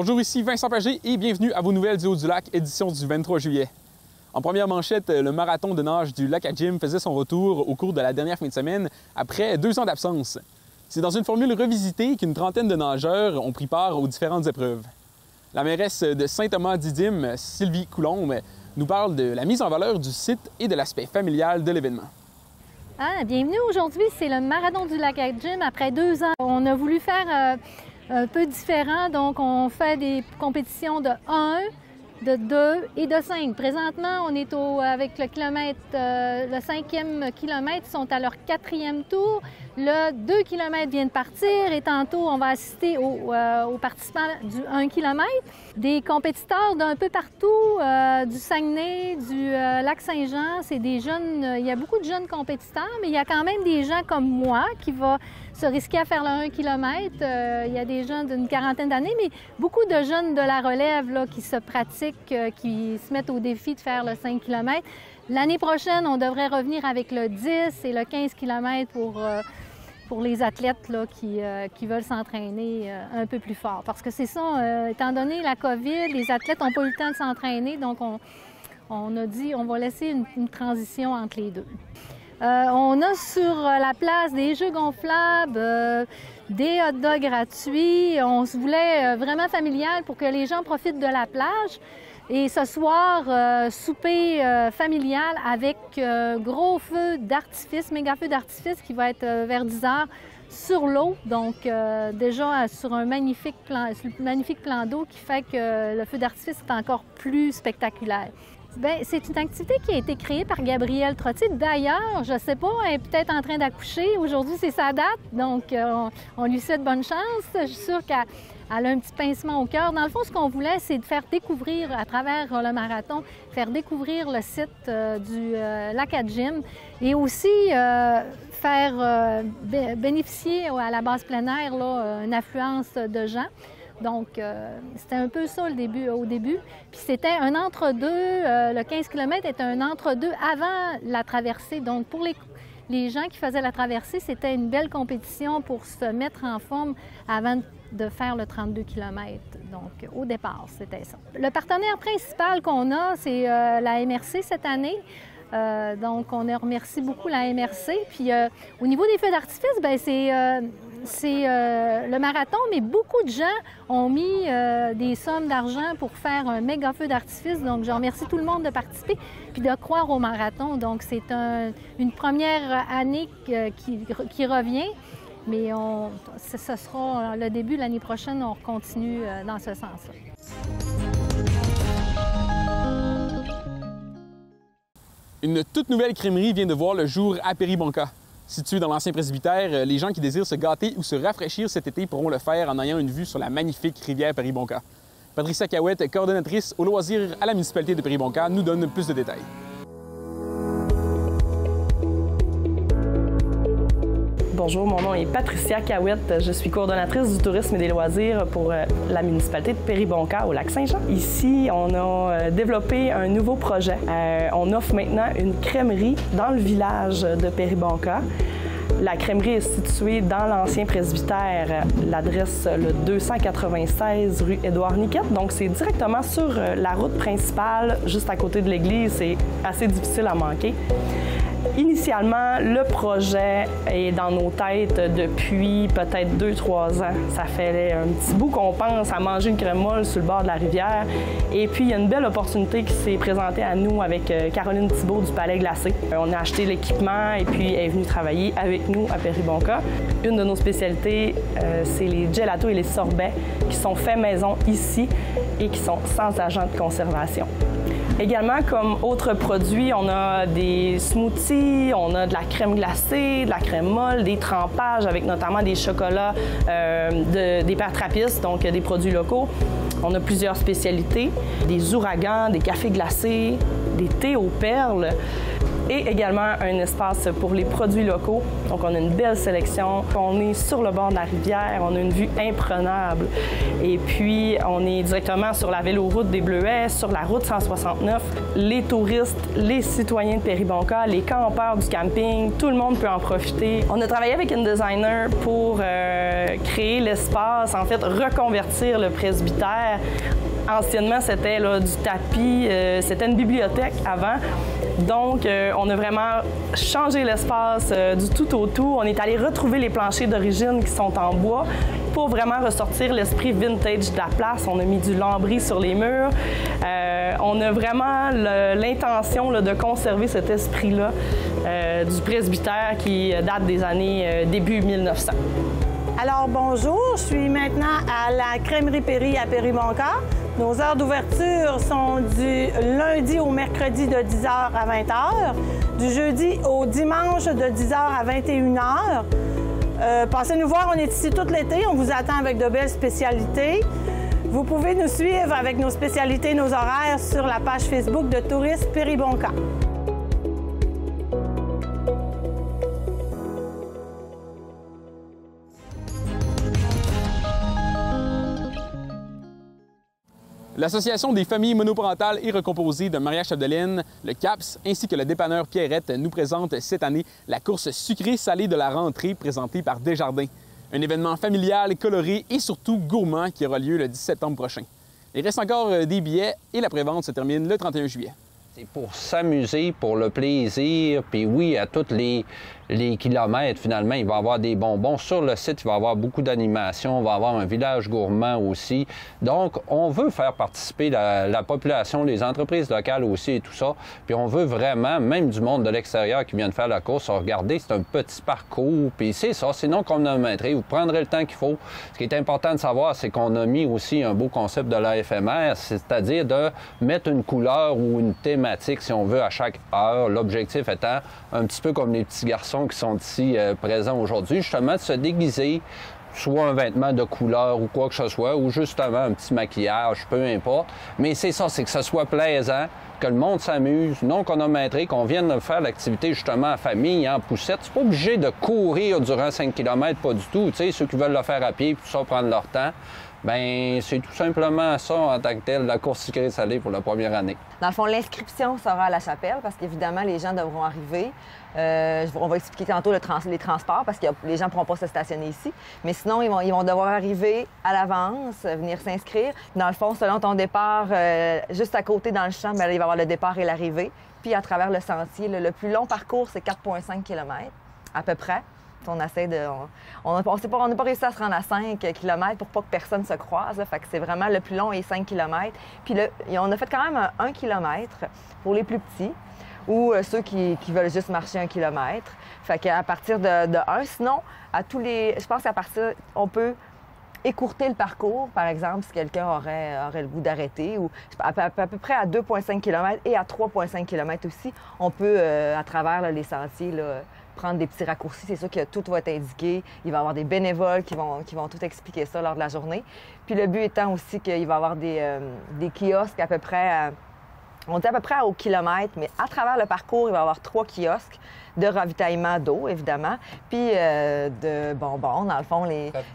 Bonjour, ici Vincent Pagé et bienvenue à vos nouvelles du Haut-du-Lac, édition du 23 juillet. En première manchette, le marathon de nage du lac à Jim faisait son retour au cours de la dernière fin de semaine après 2 ans d'absence. C'est dans une formule revisitée qu'une trentaine de nageurs ont pris part aux différentes épreuves. La mairesse de Saint-Thomas-Didyme, Sylvie Coulombe, nous parle de la mise en valeur du site et de l'aspect familial de l'événement. Bienvenue aujourd'hui, c'est le marathon du lac à Jim après 2 ans. On a voulu faire un peu différent, donc on fait des compétitions de 1, de 2 et de 5. Présentement, on est avec le 5e kilomètre, ils sont à leur 4e tour. Le 2 km vient de partir et tantôt, on va assister aux participants du 1 km. Des compétiteurs d'un peu partout, du Saguenay, du lac Saint-Jean, c'est des jeunes, il y a beaucoup de jeunes compétiteurs, mais il y a quand même des gens comme moi qui vont se risquer à faire le 1 km. Il y a des jeunes d'une quarantaine d'années, mais beaucoup de jeunes de la relève là, qui se pratiquent, qui se mettent au défi de faire le 5 km. L'année prochaine, on devrait revenir avec le 10 et le 15 km pour les athlètes là, qui veulent s'entraîner un peu plus fort. Parce que c'est ça, étant donné la COVID, les athlètes n'ont pas eu le temps de s'entraîner, donc on a dit on va laisser une transition entre les deux. On a sur la place des jeux gonflables, des hot dogs gratuits. On se voulait vraiment familial pour que les gens profitent de la plage. Et ce soir, souper familial avec gros feu d'artifice, méga feu d'artifice qui va être vers 10 heures sur l'eau. Donc déjà sur un magnifique plan d'eau qui fait que le feu d'artifice est encore plus spectaculaire. Bien, c'est une activité qui a été créée par Gabrielle Trottier. D'ailleurs, je ne sais pas, elle est peut-être en train d'accoucher. Aujourd'hui, c'est sa date, donc on lui souhaite bonne chance. Je suis sûre qu'elle a un petit pincement au cœur. Dans le fond, ce qu'on voulait, c'est de faire découvrir, à travers le marathon, faire découvrir le site du lac à Jim et aussi faire bénéficier à la base plein air là, une affluence de gens. Donc, c'était un peu ça au début. Puis c'était un entre-deux, le 15 km était un entre-deux avant la traversée. Donc, pour les gens qui faisaient la traversée, c'était une belle compétition pour se mettre en forme avant de faire le 32 km. Donc, au départ, c'était ça. Le partenaire principal qu'on a, c'est la MRC cette année. Donc, on remercie beaucoup la MRC. Puis, au niveau des feux d'artifice, bien, c'est le marathon, mais beaucoup de gens ont mis des sommes d'argent pour faire un méga feu d'artifice. Donc, je remercie tout le monde de participer puis de croire au marathon. Donc, c'est une première année qui revient, mais ce sera le début l'année prochaine. On continue dans ce sens-là. Une toute nouvelle crèmerie vient de voir le jour à Péribonka. Située dans l'ancien presbytère, les gens qui désirent se gâter ou se rafraîchir cet été pourront le faire en ayant une vue sur la magnifique rivière Péribonka. Patricia Cahouette, coordonnatrice aux loisirs à la municipalité de Péribonka, nous donne plus de détails. Bonjour, mon nom est Patricia Cahouette. Je suis coordonnatrice du tourisme et des loisirs pour la municipalité de Péribonka au lac Saint-Jean. Ici, on a développé un nouveau projet. On offre maintenant une crèmerie dans le village de Péribonka. La crèmerie est située dans l'ancien presbytère, l'adresse le 296 rue Édouard-Niquette. Donc, c'est directement sur la route principale, juste à côté de l'église. C'est assez difficile à manquer. Initialement, le projet est dans nos têtes depuis peut-être 2-3 ans. Ça fait un petit bout qu'on pense à manger une crème molle sur le bord de la rivière. Et puis, il y a une belle opportunité qui s'est présentée à nous avec Caroline Thibault du Palais Glacé. On a acheté l'équipement et puis elle est venue travailler avec nous à Péribonka. Une de nos spécialités, c'est les gelatos et les sorbets qui sont faits maison ici et qui sont sans agent de conservation. Également, comme autres produits, on a des smoothies, on a de la crème glacée, de la crème molle, des trempages avec notamment des chocolats des pères trappistes, donc des produits locaux. On a plusieurs spécialités, des ouragans, des cafés glacés, des thés aux perles. et également un espace pour les produits locaux. Donc, on a une belle sélection. On est sur le bord de la rivière, on a une vue imprenable. Et puis, on est directement sur la véloroute des Bleuets, sur la route 169. Les touristes, les citoyens de Péribonka, les campeurs du camping, tout le monde peut en profiter. On a travaillé avec une designer pour créer l'espace, en fait, reconvertir le presbytère. Anciennement, c'était du tapis, c'était une bibliothèque avant. Donc, on a vraiment changé l'espace du tout au tout. On est allé retrouver les planchers d'origine qui sont en bois pour vraiment ressortir l'esprit vintage de la place. On a mis du lambris sur les murs. On a vraiment l'intention de conserver cet esprit-là du presbytère qui date des années début 1900. Alors bonjour, je suis maintenant à la Crèmerie Péri à Péribonka. Nos heures d'ouverture sont du lundi au mercredi de 10h à 20h, du jeudi au dimanche de 10h à 21h. Passez nous voir, on est ici tout l'été, on vous attend avec de belles spécialités. Vous pouvez nous suivre avec nos spécialités, nos horaires sur la page Facebook de Tourisme Péribonka. L'Association des familles monoparentales et recomposées de Maria-Chapdelaine, le CAPS, ainsi que le dépanneur Pierrette nous présentent cette année la course sucrée-salée de la rentrée présentée par Desjardins. Un événement familial, coloré et surtout gourmand qui aura lieu le 10 septembre prochain. Il reste encore des billets et la prévente se termine le 31 juillet. C'est pour s'amuser, pour le plaisir, puis oui, à tous les kilomètres, finalement, il va y avoir des bonbons. Sur le site, il va y avoir beaucoup d'animations, on va avoir un village gourmand aussi. Donc, on veut faire participer la population, les entreprises locales aussi et tout ça. Puis on veut vraiment, même du monde de l'extérieur qui vient de faire la course, regarder, c'est un petit parcours, puis c'est ça, sinon chronométré, vous prendrez le temps qu'il faut. Ce qui est important de savoir, c'est qu'on a mis aussi un beau concept de l'AFMR, c'est-à-dire de mettre une couleur ou une thématique, si on veut, à chaque heure. L'objectif étant, un petit peu comme les petits garçons qui sont ici présents aujourd'hui, justement de se déguiser, soit un vêtement de couleur ou quoi que ce soit, ou justement un petit maquillage, peu importe. Mais c'est ça, c'est que ce soit plaisant, que le monde s'amuse, non chronométré, qu'on vienne faire l'activité justement en famille, en poussette. C'est pas obligé de courir durant 5 km, pas du tout. Tu sais, ceux qui veulent le faire à pied, tout ça, prendre leur temps. Bien, c'est tout simplement ça en tant que tel, la course sucrée-salée pour la première année. Dans le fond, l'inscription sera à la chapelle parce qu'évidemment, les gens devront arriver. On va expliquer tantôt les transports parce que les gens ne pourront pas se stationner ici. Mais sinon, ils vont devoir arriver à l'avance, venir s'inscrire. Dans le fond, selon ton départ, juste à côté dans le champ, bien, là, il va y avoir le départ et l'arrivée. Puis à travers le sentier, le plus long parcours, c'est 4,5 km à peu près. On essaie de. On n'a pas réussi à se rendre à 5 km pour pas que personne se croise. Là. Fait que c'est vraiment le plus long et 5 km. Puis là, on a fait quand même 1 km pour les plus petits ou ceux qui veulent juste marcher 1 km. Fait qu'à partir de 1, sinon, je pense qu'à partir, on peut écourter le parcours, par exemple, si quelqu'un aurait le goût d'arrêter, ou à peu près à 2,5 km et à 3,5 km aussi, on peut, à travers là, les sentiers, là, prendre des petits raccourcis. C'est sûr que tout va être indiqué. Il va y avoir des bénévoles qui vont tout expliquer ça lors de la journée. Puis le but étant aussi qu'il va y avoir des kiosques à peu près, on dit à peu près au kilomètre, mais à travers le parcours, il va y avoir 3 kiosques de ravitaillement d'eau, évidemment, puis de bonbons. Dans le fond,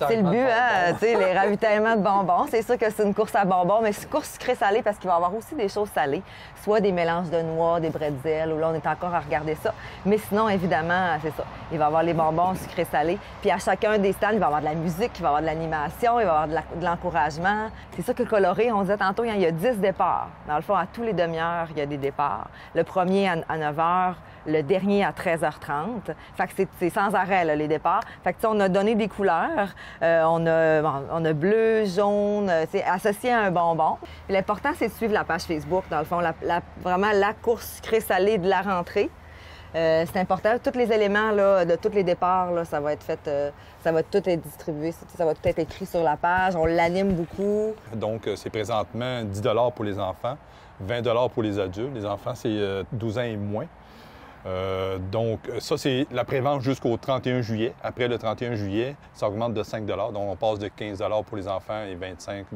c'est le but, hein, les ravitaillements de bonbons. C'est sûr que c'est une course à bonbons, mais c'est une course sucrée-salée parce qu'il va y avoir aussi des choses salées, soit des mélanges de noix, des bretzels, où là, on est encore à regarder ça. Mais sinon, évidemment, c'est ça. Il va y avoir les bonbons sucrés-salés. Puis à chacun des stands, il va y avoir de la musique, il va y avoir de l'animation, il va y avoir de l'encouragement. C'est ça que le coloré, on disait tantôt, il y a 10 départs. Dans le fond, à tous les demi-heures, il y a des départs. Le premier à 9 h, le dernier à 13h30. Fait que c'est sans arrêt, là, les départs. Fait que on a donné des couleurs. On a bleu, jaune, c'est associé à un bonbon. L'important, c'est de suivre la page Facebook, dans le fond, vraiment la course sucrée-salée de la rentrée. C'est important. Tous les éléments là, de tous les départs, là, ça va être fait, ça va tout être distribué, ça va tout être écrit sur la page. On l'anime beaucoup. Donc, c'est présentement 10 $ pour les enfants, 20 $ pour les adultes. Les enfants, c'est 12 ans et moins. Donc, ça, c'est la prévente jusqu'au 31 juillet. Après le 31 juillet, ça augmente de 5 $. Donc, on passe de 15 $ pour les enfants et 25 $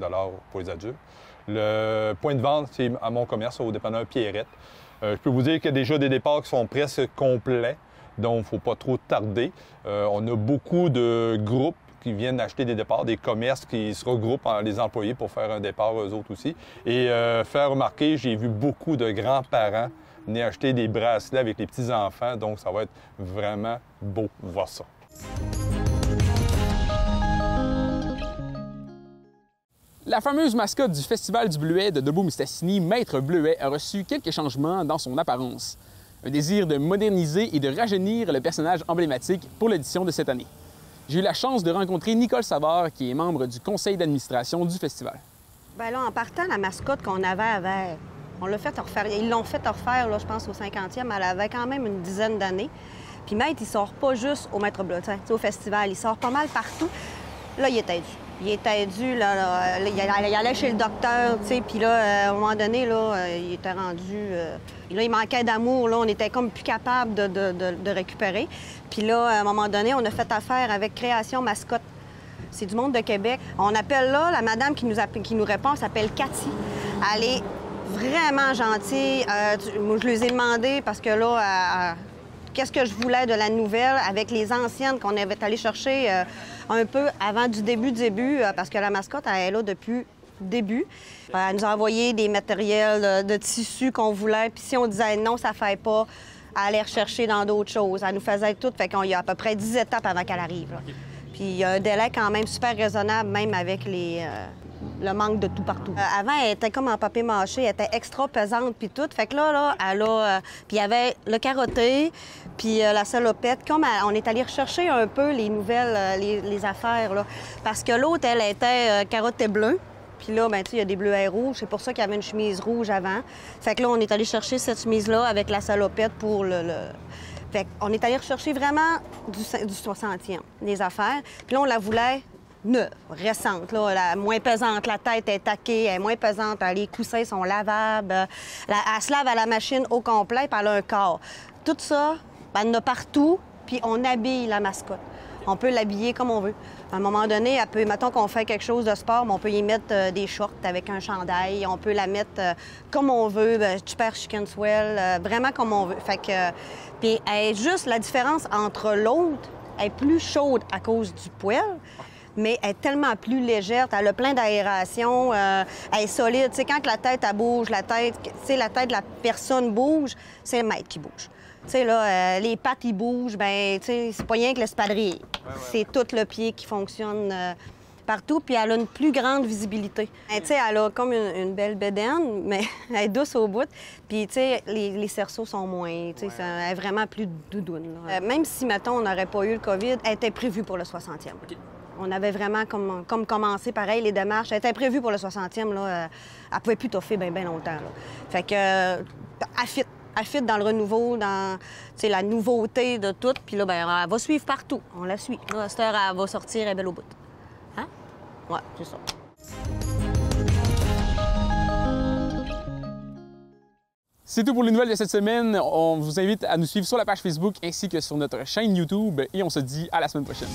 pour les adultes. Le point de vente, c'est à mon commerce, au dépanneur Pierrette. Je peux vous dire qu'il y a déjà des départs qui sont presque complets, donc il ne faut pas trop tarder. On a beaucoup de groupes qui viennent acheter des départs, des commerces qui se regroupent les employés pour faire un départ eux autres aussi. Et faire remarquer, j'ai vu beaucoup de grands-parents venir acheter des bracelets avec les petits-enfants, donc ça va être vraiment beau de voir ça. La fameuse mascotte du Festival du Bleuet de Debout-Mistassini, Maître Bleuet, a reçu quelques changements dans son apparence. Un désir de moderniser et de rajeunir le personnage emblématique pour l'édition de cette année. J'ai eu la chance de rencontrer Nicole Savard, qui est membre du conseil d'administration du festival. Bien là, en partant, la mascotte qu'on avait, on l'a fait refaire. Ils l'ont fait refaire, là, je pense, au 50e. Elle avait quand même une dizaine d'années. Puis Maître, il sort pas juste au Maître Bleuet, au festival. Il sort pas mal partout. Là, il était dû. Il était dû, là, il allait chez le docteur, tu sais, puis là, à un moment donné, là, il était rendu... Là, il manquait d'amour, là, on était comme plus capable de récupérer. Puis là, à un moment donné, on a fait affaire avec Création Mascotte. C'est du monde de Québec. On appelle là, la madame qui nous répond, s'appelle Cathy. Elle est vraiment gentille. Moi, je lui ai demandé, parce que là, qu'est-ce que je voulais de la nouvelle avec les anciennes qu'on avait allé chercher un peu avant du début, parce que la mascotte, elle est là depuis le début. Elle nous a envoyé des matériels de tissu qu'on voulait, puis si on disait non, ça ne fait pas, elle allait rechercher dans d'autres choses. Elle nous faisait tout, fait qu'il y a à peu près 10 étapes avant qu'elle arrive. Là. Puis il y a un délai quand même super raisonnable, même avec le manque de tout partout. Avant, elle était comme en papier mâché, elle était extra pesante puis tout. Fait que là elle a... puis il y avait le carotté, puis la salopette. Comme on est allé rechercher un peu les nouvelles, les affaires, là. Parce que l'autre, elle était carottée bleue. Puis là, ben tu sais, il y a des bleuets rouges. C'est pour ça qu'il y avait une chemise rouge avant. Fait que là, on est allé chercher cette chemise-là avec la salopette pour Fait qu'on est allé rechercher vraiment du 60e, les affaires. Puis là, on la voulait neuve, récente, là, moins pesante. La tête est taquée, elle est moins pesante. Les coussins sont lavables. Elle se lave à la machine au complet, puis elle a un corps. Tout ça, ben, elle en a partout, puis on habille la mascotte. On peut l'habiller comme on veut. À un moment donné, mettons qu'on fait quelque chose de sport, mais on peut y mettre des shorts avec un chandail. On peut la mettre comme on veut, super chicken swell, vraiment comme on veut. Fait que... Puis juste la différence entre l'autre, elle est plus chaude à cause du poil, mais elle est tellement plus légère. Elle a plein d'aération, elle est solide. Tu sais, quand la tête, elle bouge, la tête de la personne bouge, c'est le maître qui bouge. Tu sais, là, les pattes, ils bougent, bien, tu sais, c'est pas rien que l'espadrille. C'est tout le pied qui fonctionne partout, puis elle a une plus grande visibilité. Tu sais, elle a comme une belle bédaine, mais elle est douce au bout. Puis, tu sais, les cerceaux sont moins, tu sais, elle est vraiment plus doudoune. Même si, mettons, on n'aurait pas eu le COVID, elle était prévue pour le 60e. Okay. On avait vraiment comme commencé, pareil, les démarches. Elle était prévue pour le 60e, là. Elle pouvait plus toffer bien longtemps, là. Fait que, elle fit dans le renouveau, dans la nouveauté de tout. Puis là, bien, elle va suivre partout. On la suit. Là, à cette heure, elle va sortir, elle est belle au bout. Hein? Ouais, c'est ça. C'est tout pour les nouvelles de cette semaine. On vous invite à nous suivre sur la page Facebook ainsi que sur notre chaîne YouTube. Et on se dit à la semaine prochaine.